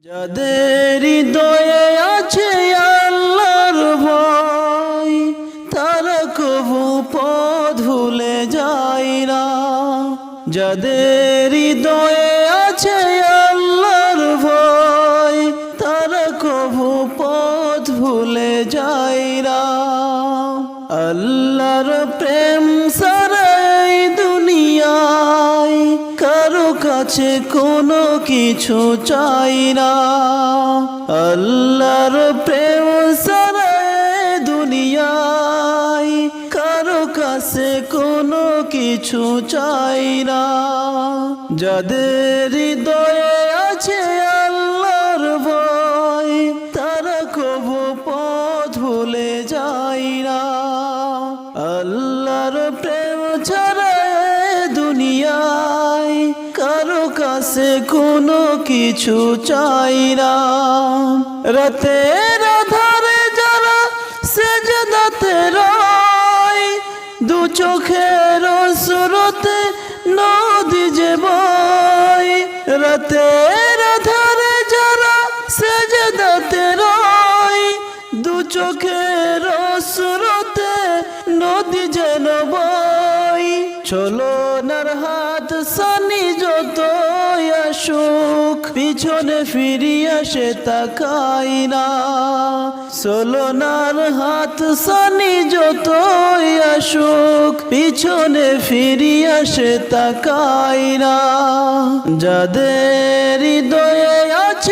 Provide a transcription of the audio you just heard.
যাদের হৃদয়ে আছে আল্লাহর ভয়, তারা কবু পথ ভুলে যায় না। যাদের হৃদয়ে আছে আল্লাহর ভয়, তারা কবু পথ ভুলে যায় না। আল্লাহর প্রেম সারা এই দুনিয়ায় কারো কাছে কোনো কিছু চাই না। আল্লাহর প্রেম সারা এই দুনিয়ায় কারো কাছে কোনো কিছু চাই না। যাদের হৃদয়ে আছে আল্লাহর ভয়, তারা কবু পথ ভুলে যায় না। আল্লাহর প্রেম ছাড়া দুনিয়ায় কারো কাছে কোনো কিছু চাই না। রাতের আধারে যারা সেজদাতে রয়, দু চোখের সুরতে নদী যে বয়। রাতের আধারে যারা সেজদাতে রয়, দু চোখের সুরতে নদী যেন বয়। চলো নার হাত সানি যতই আসুক, পিছনে ফিরিয়া সে তাকাই না। চলো নার হাত সানি যতই আসুক, পিছনে ফিরিয়া সে তাকাই না। যাদের হৃদয়ে আছে